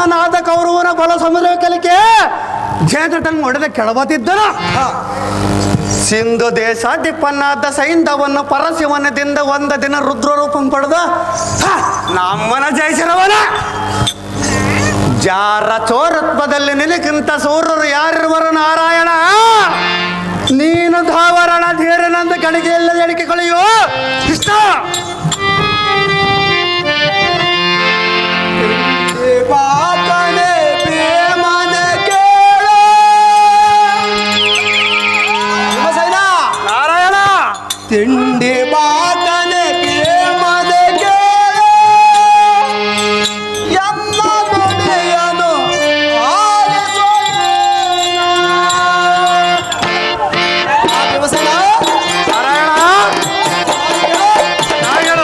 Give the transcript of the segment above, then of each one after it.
ಧರ್ಮನಾದ ಕೌರವನ ಬಲ ಸಮುದ್ರ ಕಲಿಕೆ ಜೇತಟನ್ ಒಡೆದ ಕೆಳಬತ್ತಿದ್ದನು. ಸಿಂಧು ದೇಶ ದಿಪ್ಪನ್ನಾದ ಸೈಂಧವನ್ನು ಪರಶಿವನದಿಂದ ಒಂದ ದಿನ ರುದ್ರರೂಪಂ ಪಡೆದ ನಮ್ಮನ ಜಯಿಸಿರವನ. ಜಾರ ಚೋರತ್ವದಲ್ಲಿ ನಿನಗಿಂತ ಸೂರರು ಯಾರಿರುವರು ನಾರಾಯಣ. ನೀನು ಧಾವರಣ ಧೀರನಂದ ಕಡೆಗೆ ಎಲ್ಲದ ಎಣಿಕೆ ಕಳೆಯೋ ಇಷ್ಟ. ನಾರಾಯಣ ತಿಂಡಿ ಬಾಕನೆ ಪ್ರೇಮದ ಎಲ್ಲ ದೊಡೆಯನು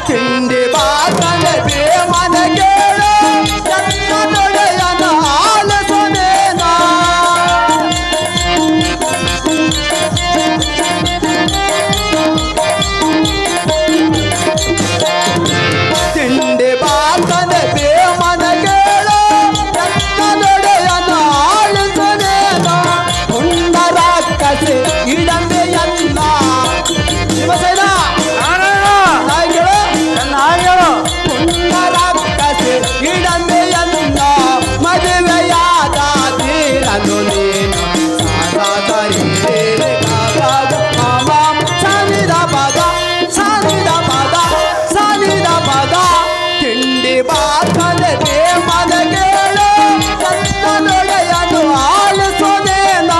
ತಿಂಡಿ ಬಾಕನೆ ಪ್ರೇಮದ ಎಲ್ಲ ದೊಡೆಯನು ಆಲಸನೇನ. ತಿಂಡಿ ಬಾಕನೆ ಪ್ರೇಮದ ಎಲ್ಲ ದೊಡೆಯನು ಆಲಸನೇನ. ಹುಂಡರ ಕಸೆ ಇಡಂಬೆಯನ್ನ ಶಿವಸೇನ ಇಡಂಬೆಯನ್ನ ಮದುವೆಯಾದ ತೀರನು ನೀನು ಸಾನಿದ ಪದ ಸಾನಿದ ಪದ ಸಾನಿದ ಪದ. ತಿಂಡಿ ಬಾಕನೆ ಪ್ರೇಮದ ಕೇಳು ಕನ್ನಡೊಡೆಯನು ಆಲಿಸೋದೇನ.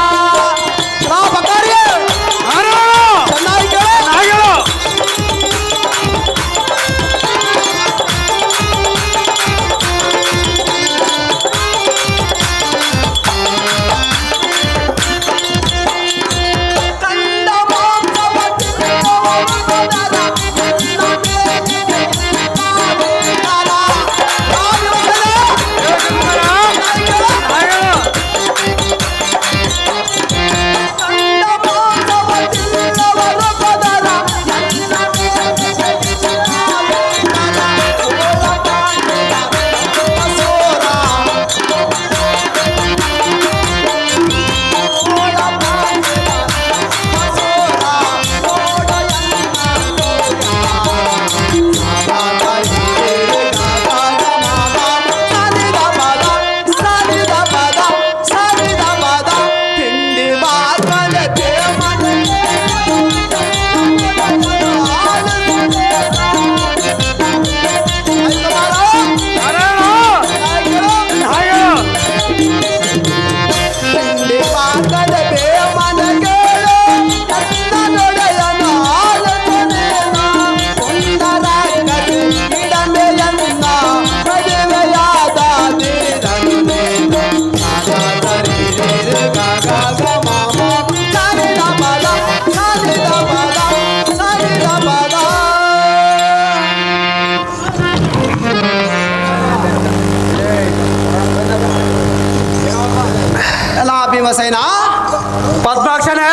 ಭೀಮಸೇನ ಪದ್ಮಾಕ್ಷನೇ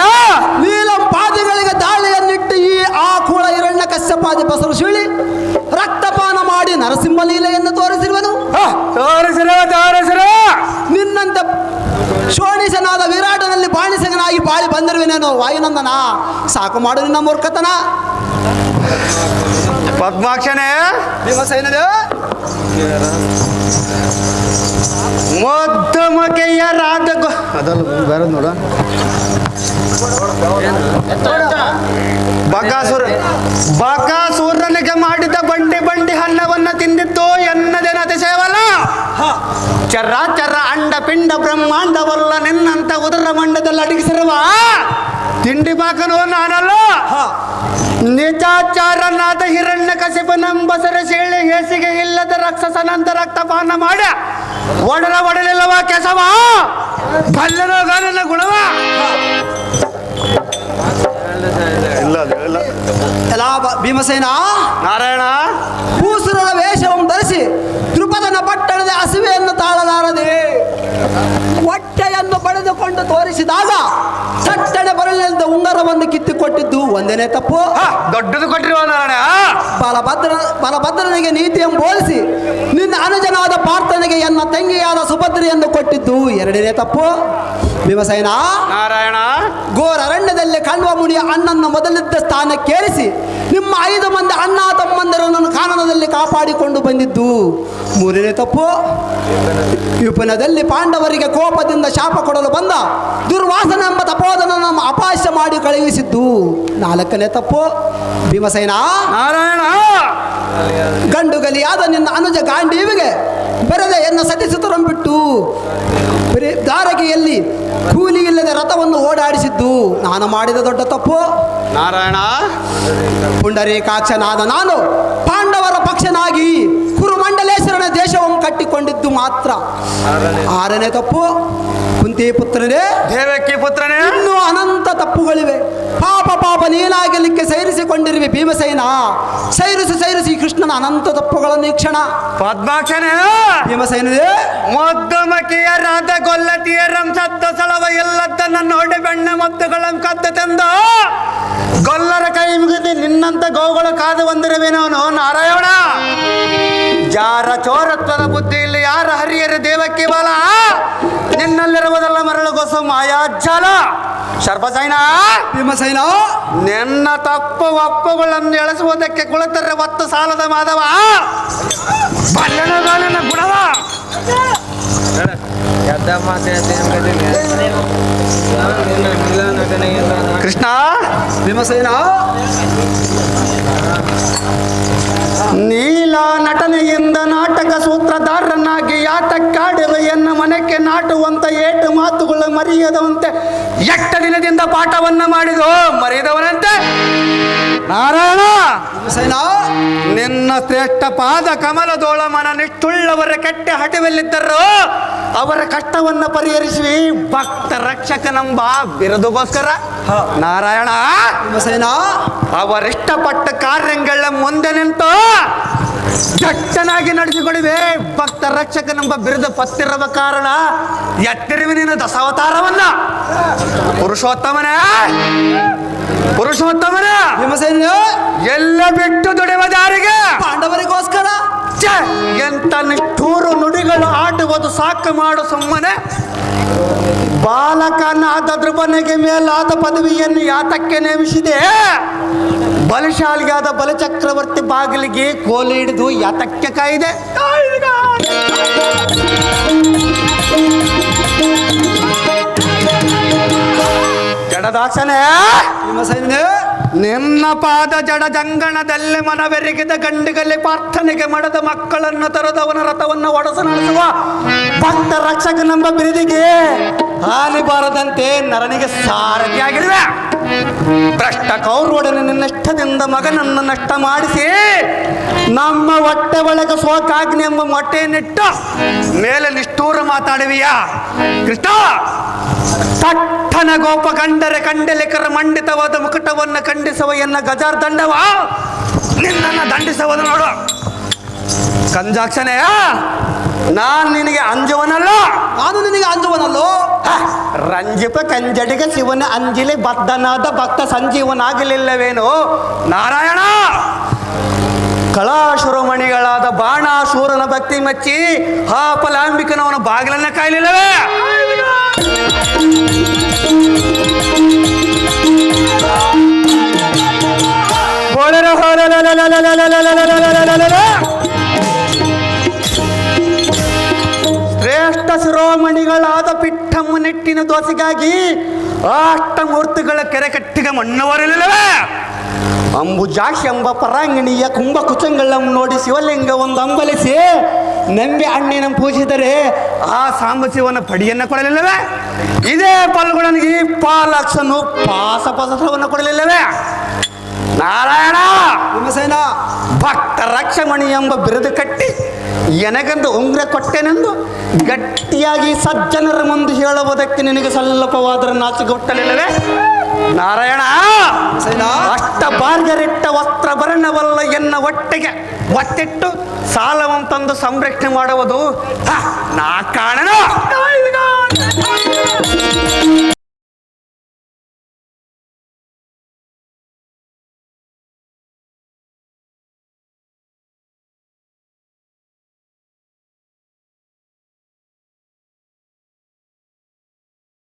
ನೀಲಂ ಪಾದಿಗಳಿಗೆ ದಾಳಿಯನ್ನಿಟ್ಟು ಈ ಆಕುಳ ಹಿರಣ್ಯ ಕಶ್ಯಪಾದಿ ಬಸರು ಶೀಳಿ ರಕ್ತಪಾನ ಮಾಡಿ ನರಸಿಂಹ ಲೀಲೆಯನ್ನು ತೋರಿಸಿರುವನು. ನಿನ್ನಂತ ಶೋಣಿಸನಾದ ವಿರಾಟನಲ್ಲಿ ಬಾಣಿಸಗನಾಗಿ ಬಾಳಿ ಬಂದಿರುವೆನೇನೋ ವಾಯುನಂದನ. ಸಾಕು ಮಾಡು ನಿನ್ನ ಮೂರ್ಖತನ. ಪದ್ಮಾಕ್ಷನೇ ಭೀಮಸೇನ ಮಧ್ಯಮಕೆಯ ರಾಧ ಅದಲ್ಲ ಬೇರೆ ನೋಡ ಬಕಾಸುರನಿಗೆ ಮಾಡಿದ ಬಂಡಿ ಬಂಡಿ ಅನ್ನವನ್ನ ತಿಂದಿತ್ತು ಎನ್ನದೇನ ಅತಿಶಯವಲ್ಲ. ಚರ ಚರ ಅಂಡ ಪಿಂಡ ಬ್ರಹ್ಮಾಂಡವಲ್ಲ ನಿನ್ನಂತ ಉದರ ಮಂಡದಲ್ಲಿ ಅಡಗಿಸಿರುವ ತಿಂಡಿ ಬಾಕನು ನಾನಲ್ಲ. ನಿಜಾಚಾರನಾದ ಹಿರಣ್ಯ ಕಶಿಪನೆಂಬಸರ ಶೇಳಿ ಹೇಸಿಗೆ ಇಲ್ಲದ ರಾಕ್ಷಸನಂತ ರಕ್ತಪಾನ ಮಾಡ ಒಡಲಿಲ್ಲವ ಕೆಸವ ಬಲ್ಲನೋ ಗಾನನ ಗುಣವ. ಎಲ್ಲ ಭೀಮಸೇನ ನಾರಾಯಣ ಭೂಸುರರ ವೇಷವನ್ನು ಧರಿಸಿ ದ್ರುಪದನ ಪಟ್ಟಣದ ಹಸಿವೆಯನ್ನು ತಾಳಲಾರದೆ ಹೊಟ್ಟೆಯನ್ನು ಪಡೆದುಕೊಂಡ ಎಂದು ತೋರಿಸಿದಾಗ ಚಟ್ಟನೆ ಬರಲಿಲ್ಲದ ಉಂಗರವನ್ನು ಕಿತ್ತುಕೊಟ್ಟಿದ್ದು ಒಂದೇನೇ ತಪ್ಪು. ದೊಡ್ಡದು ಕೊಟ್ಟಿರುವ ನಾರಾಯಣ. ಬಲಭದ್ರನಿಗೆ ನೀತಿಯನ್ನು ಬೋಧಿಸಿ ನಿನ್ನ ಅನುಜನಾದ ಪಾರ್ಥನಿಗೆ ಎನ್ನ ತಂಗಿಯಾದ ಸುಭದ್ರೆಯನ್ನು ಕೊಟ್ಟಿದ್ದು ಎರಡನೇ ತಪ್ಪು. ಭೀಮಸೇನ ನಾರಾಯಣ, ಘೋರ ಅರಣ್ಯದಲ್ಲಿ ಕಣ್ವ ಮುನಿಯ ಅಣ್ಣನ ಮೊದಲಿದ್ದ ಸ್ಥಾನಕ್ಕೇರಿಸಿ ನಿಮ್ಮ 5 ಮಂದಿ ಅಣ್ಣ ತಮ್ಮಂದಿರನ್ನು ಕಾನನದಲ್ಲಿ ಕಾಪಾಡಿಕೊಂಡು ಬಂದಿದ್ದು ಮೂರನೇ ತಪ್ಪು. ವಿಪುನದಲ್ಲಿ ಪಾಂಡವರಿಗೆ ಕೋಪದಿಂದ ಶಾಪ ಕೊಡಲು ಬಂದ ದುರ್ವಾಸನ ಎಂಬ ತಪೋಧನನ್ನು ಅಪಹಾಸ್ಯ ಮಾಡಿ ಕಳುಹಿಸಿದ್ದು 4ನೇ ತಪ್ಪು. ಭೀಮಸೇನ ನಾರಾಯಣ, ಗಂಡುಗಲಿಯಾದ ನಿನ್ನ ಅನುಜ ಗಾಂಡೀವಿಗೆ ಬೆರೆದ ಎನ್ನ ಸತಿಸುತ್ತರಂಬಿಟ್ಟು ದಾರಗೆಯಲ್ಲಿ ಕೂಲಿ ಇಲ್ಲದೆ ರಥವನ್ನು ಓಡಾಡಿಸಿದ್ದು ನಾನು ಮಾಡಿದ ದೊಡ್ಡ ತಪ್ಪು. ನಾರಾಯಣ, ಪುಂಡರೀಕಾಕ್ಷನಾದ ನಾನು ಪಾಂಡವರ ಪಕ್ಷನಾಗಿ ಕುರುಮಂಡಲೇಶ್ವರನ ದೇಶವನ್ನು ಕಟ್ಟಿಕೊಂಡಿದ್ದು ಮಾತ್ರ 6ನೇ ತಪ್ಪು. ಕುಂತಿ ಪುತ್ರನೇ, ದೇವಕಿ ಪುತ್ರನೇ, ಇನ್ನೂ ಅನಂತ ತಪ್ಪುಗಳಿವೆ. ಪಾಪ ನೀನಾಗಲಿಕ್ಕೆ ಸೈರಿಸಿಕೊಂಡಿರುವೆ ಭೀಮಸೇನ. ಸೈರಿಸಿ ಕೃಷ್ಣನ ಅನಂತ ತಪ್ಪುಗಳನ್ನು ಈ ಕ್ಷಣ. ಪದ್ಮಾಕ್ಷನೇ, ಭೀಮಸೇನದೇ ಮದ್ದಮಕಿಯರಾದ ಗೊಲ್ಲತಿಯರಂ ಸತ್ತ ಸಲವ ಎಲ್ಲದ್ದನ್ನ ನೋಡಿ ಬೆಣ್ಣೆ ಮದ್ದುಗಳಂ ಕದ್ದ ತಂದ ಗೊಲ್ಲರ ಕೈ ಮುಗಿದು ನಿನ್ನಂತ ಗೋಗಳು ಕಾದು ಬಂದಿರುವೆನವನು ನಾರಾಯಣ. ಯಾರ ಚೋರತ್ವದ ಬುದ್ಧಿ ಇಲ್ಲಿ ಯಾರ ಹರಿಯರ ದೇವಕ್ಕೆ ಬಾಲ ನಿನ್ನಲ್ಲಿರುವುದಲ್ಲ ಮರಳುಗೊಸ ಮಾಯಾಜಾಲ. ಶರ್ಪಸೈನ ಭೀಮಸೇನ, ನಿನ್ನ ತಪ್ಪು ಒಪ್ಪುಗಳನ್ನು ಎಳೆಸುವುದಕ್ಕೆ ಕುಳಿತರೆ ಒತ್ತು ಸಾಲದ ಮಾಧವ ಬಲ್ಲನ ಗುಣವ. ಕೃಷ್ಣ, ಭೀಮಸೇನ, ನೀಲ ನಟನೆಯಿಂದ ನಾಟಕ ಸೂತ್ರಧಾರನಾಗಿ ಯಾತಕ್ಕಾಡುವೆ ಎನ್ನ ಮನಕ್ಕೆ ನಾಟುವಂತ ಏಟು ಮಾತುಗಳ ಮರೆಯದಂತೆ ಎಟ್ಟ ದಿನದಿಂದ ಪಾಠವನ್ನ ಮಾಡಿದು ಮರೆಯದವನಂತೆ ನಾರಾಯಣ. ಭೀಮಸೇನ, ನಿನ್ನ ಶ್ರೇಷ್ಠ ಪಾದ ಕಮಲದೋಳ ಮನ ನಿಷ್ಠುಳ್ಳವರ ಕೆಟ್ಟ ಹಠವೆಲ್ಲಿದ್ದರೋ ಅವರ ಕಷ್ಟವನ್ನ ಪರಿಹರಿಸಿ ಭಕ್ತ ರಕ್ಷಕನೆಂಬ ಬಿರುದುಗೋಸ್ಕರ ನಾರಾಯಣ ಭೀಮಸೇನ, ಅವರಿಷ್ಟಪಟ್ಟ ಕಾರ್ಯಗಳ ಮುಂದೆ ನಿಂತು ದಟ್ಟನಾಗಿ ನಡೆಸಿಕೊಡುವೆ ಭಕ್ತ ರಕ್ಷಕನೆಂಬ ಬಿರುದು ಪತ್ತಿರುವ ಕಾರಣ ಎತ್ತಿರುವೆ ನೀನು ದಶಾವತಾರವನ್ನ. ಪುರುಷೋತ್ತಮನೇ, ಭೀಮಸೇನ, ಎಲ್ಲ ಬಿಟ್ಟು ದುಡಿಯುವ ದಾರಿಗೆ ಪಾಂಡವರಿಗೋಸ್ಕರ ಎಂತ ನಿಷ್ಠೂರು ನುಡಿಗಳು ಆಡುವುದು ಸಾಕು ಮಾಡು ಸುಮ್ಮನೆ. ಬಾಲಕನಾದ ಧ್ರುವನಿಗೆ ಮೇಲಾದ ಪದವಿಯನ್ನು ಯಾತಕ್ಕೆ ನೇಮಿಸಿದೆ? ಬಲಶಾಲಿಯಾದ ಬಲಚಕ್ರವರ್ತಿ ಬಾಗಿಲಿಗೆ ಕೋಲು ಹಿಡಿದು ಯಾತಕ್ಕೆ ಕಾಯಿದೆ? ಜಡದಾಸನೇ, ಭೀಮಸೇನ, ನಿನ್ನ ಪಾದ ಜಡ ಜಂಗಣದಲ್ಲಿ ಮನವೆರಗಿದ ಗಂಡಿಗಲ್ಲಿ ಪ್ರಾರ್ಥನೆಗೆ ಮಾಡದ ಮಕ್ಕಳನ್ನು ತರದವನ ರಥವನ್ನು ಒಡಸು ನಡೆಸುವ ಭಕ್ತ ರಕ್ಷಕನೆಂಬ ಬಿರುದಿಗೆ ಹಾನಿ ಬಾರದಂತೆ ನರನಿಗೆ ಸಾರಥಿಯಾಗಿರುವೆ. ಭ್ರಷ್ಟ ಕೌರವೊಡನೆ ನಿನ್ನಷ್ಟದಿಂದ ಮಗನನ್ನು ನಷ್ಟ ಮಾಡಿಸಿ ನಮ್ಮ ಹೊಟ್ಟೆ ಒಳಗೆ ಸೋಕಾಗ್ನಿ ಎಂಬ ಮೊಟ್ಟೆಯನ್ನಿಟ್ಟು ಮೇಲೆ ನಿಷ್ಠೂರ ಮಾತಾಡುವಿಯಾ ಕೃಷ್ಣ? ತಟ್ಟನ ಗೋಪ ಕಂಡರೆ ಕಂಡಲಿಕರ ಮಂಡಿತವಾದ ಮುಕುಟವನ್ನು ಖಂಡಿಸುವ ಎನ್ನ ಗಜಾರ್ ದಂಡವ ನಿನ್ನನ್ನು ದಂಡಿಸುವುದು ನೋಡು. ಕಂಜಾಕ್ಷನೇ, ನಾನು ನಿನಗೆ ಅಂಜುವನಲ್ಲ. ನಾನು ನಿನಗೆ ಅಂಜುವನಲ್ಲೋ. ರಂಜಿಪ ಕಂಜಡಿಗೆ ಶಿವನ ಅಂಜಿಲಿ ಬದ್ಧನಾದ ಭಕ್ತ ಸಂಜೀವನಾಗಲಿಲ್ಲವೇನು ನಾರಾಯಣ? ಕಳಾಶುರಮಣಿಗಳಾದ ಬಾಣಾಶೂರನ ಭಕ್ತಿ ಮೆಚ್ಚಿ ಆ ಫಲಾಂಬಿಕನವನ ಬಾಗಿಲನ್ನ ಕಾಯಲಿಲ್ಲವೇ? ಶ್ರೇಷ್ಠ ಶಿರೋಮಣಿಗಳಾದ ಪಿಟ್ಟಮ್ಮ ನೆಟ್ಟಿನ ದೋಸೆಗಾಗಿ ಅಷ್ಟಮೂರ್ತಿಗಳ ಕೆರೆ ಕಟ್ಟಿಗೆ ಮಣ್ಣವರಲಿಲ್ಲವೇ? ಅಂಬುಜಾಕ್ಷಿ ಎಂಬ ಪರಾಂಗಣಿಯ ಕುಂಭ ಕುಚಂಗಳನ್ನು ನೋಡಿ ಶಿವಲಿಂಗ ಒಂದು ಅಂಬಲಿಸಿ ನಂಬಿ ಹಣ್ಣಿನ ಪೂಜಿಸಿದರೆ ಆ ಸಾಂಬಶಿವನ ಪಡಿಯನ್ನು ಕೊಡಲಿಲ್ಲವೇ? ಇದೇ ಪಾಲ್ಗೊಳನಿಗೆ ಪಾಲಕ್ಷನು ಪಾಸಪಸವನ್ನು ಕೊಡಲಿಲ್ಲವೇ? ನಾರಾಯಣ, ಭೀಮಸೇನ, ಭಕ್ತ ರಕ್ಷಮಣಿ ಎಂಬ ಬಿರುದು ಕಟ್ಟಿ ಎನಗಂದು ಉಂಗ್ರ ಕೊಟ್ಟೆನೆಂದು ಗಟ್ಟಿಯಾಗಿ ಸಜ್ಜನರ ಮುಂದೆ ಹೇಳುವುದಕ್ಕೆ ನಿನಗೆ ಸ್ವಲ್ಪವಾದರೂ ನಾಚಿಕೆ ಹುಟ್ಟಲಿಲ್ಲವೇ? ನಾರಾಯಣ, ಅಷ್ಟ ಬಾರ್ಗರಿಟ್ಟ ವಸ್ತ್ರ ಭರಣವಲ್ಲ ಎನ್ನ ಹೊಟ್ಟೆಗೆ ಒತ್ತಿಟ್ಟು ಸಾಲವನ್ನು ತಂದು ಸಂರಕ್ಷಣೆ ಮಾಡುವುದು ನಾ ಕಾಣನು. ಿ